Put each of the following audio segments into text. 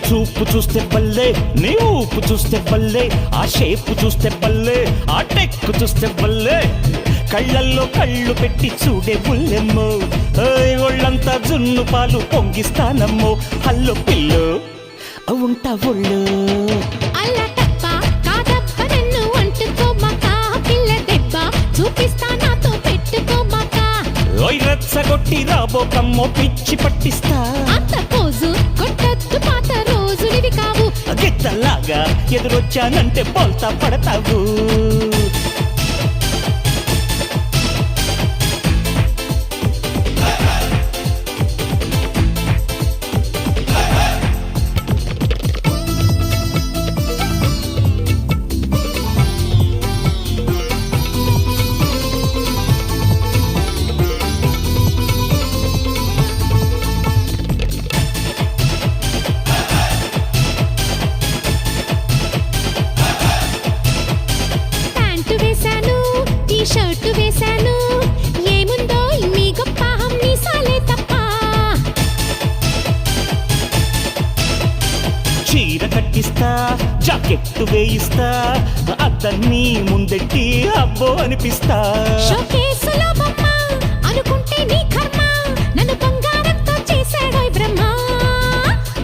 చూపు చూస్తే బల్లే, నీ ఊపు చూస్తే బల్లే, ఆ షేపు చూస్తే బల్లే, ఆ టెక్కు చూస్తే బల్లే, కళ్ళల్లో కళ్ళు పెట్టి చూడే బుల్లెమ్మో, ఒళ్ళంతా జున్ను పాలు పొంగిస్తానమ్మో, హల్లో పిల్లో ఉంటా ఒళ్ళు. అల్లా తప్ప కాదప్ప నన్ను అంటుకోమాక, పిల్ల దెబ్బ చూపిస్తా నాతో పెట్టుకోమాక. ఓయ్ రచ్చగొట్టి రాబోకమ్మో పిచ్చి పట్టిస్తా, అంత పోజు కొట్టద్దు పాత రోజులివి కావు. గిత్తలాగా ఎదురొచ్చానంటే బోల్తా పడతావు. షర్టు వేశాను, ఏముందో మీ గొప్ప హమ్మీసాలే తప్ప. చీర కట్టిస్తా, జాకెట్టు వేయిస్తా, అద్దన్నీ ముందెట్టి అబ్బో అనిపిస్తా. షోకేసులో బొమ్మ అనుకుంటే నీ కర్మ, నన్ను బంగారంతో చేశాడోయ్ బ్రహ్మ.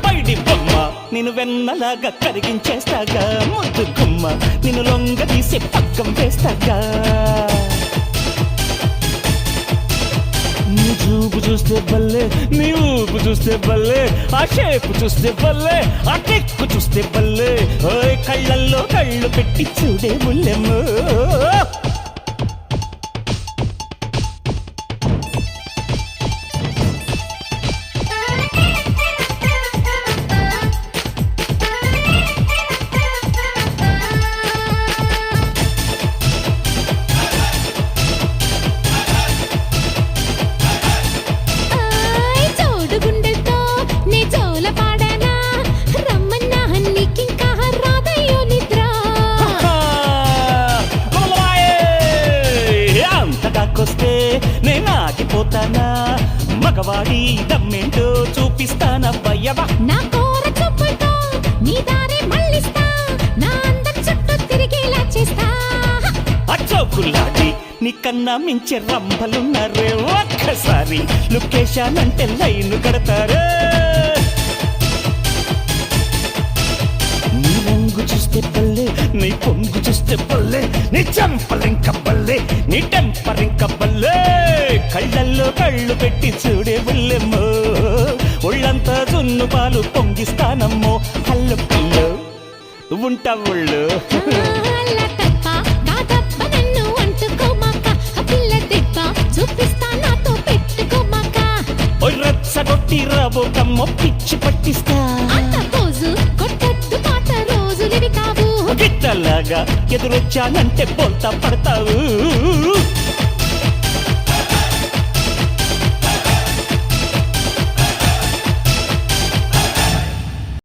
పైడి బొమ్మ నిన్ను వెన్నలాగా కరిగించేస్తాగా, ముద్దు గుమ్మ నిన్ను లొంగ తీసి పక్కం వేస్తాగా. నీ చూపు చూస్తే బల్లే, నీ ఊపు చూస్తే బల్లే, ఆ షేపు చూస్తే బల్లే, ఆ టెక్కు చూస్తే బల్లే, ఓయ్ కళ్ళల్లో కళ్ళు పెట్టి చూడే బుల్లెమ్మో. వస్తే నేను ఆగిపోతానా, మగవాడి దమ్మేంటో చూపిస్తానబ్బయ్యవా. నా కోర చూపుతో నీ దారి మళ్ళిస్తా, నా అందం చుట్టూ తిరిగేలా చేస్తా. అచ్చోకులాడి నీకన్నా మించే రంభలున్నారే, ఒక్కసారి లొకేషన్ లైన్ కడతారే. నీ రంగు చూస్తే బల్లే, నీ పొంగు చూస్తే బల్లే, నీ చంపలింక బల్లే, నీ టెంపరింక బల్లే, కళ్ళల్లో కళ్ళు పెట్టి చూడే బుల్లెమ్మో, ఒళ్ళంతా జున్ను పాలు పొంగిస్తానమ్మో, హల్లు పిల్లు ఉంటా ఒళ్ళు. అల్లా తప్ప కాదప్ప నన్ను అంటుకోమాక, పిల్ల దెబ్బ చూపిస్తా నాతో పెట్టుకోమాక. ఓయ్ రచ్చగొట్టి రాబోకమ్మో పిచ్చి పట్టిస్తా, అంత పోజు కొట్టద్దు పాత రోజులివి కావు. గిట్టలాగా ఎదురొచ్చానంటే బోల్తా పడతావు.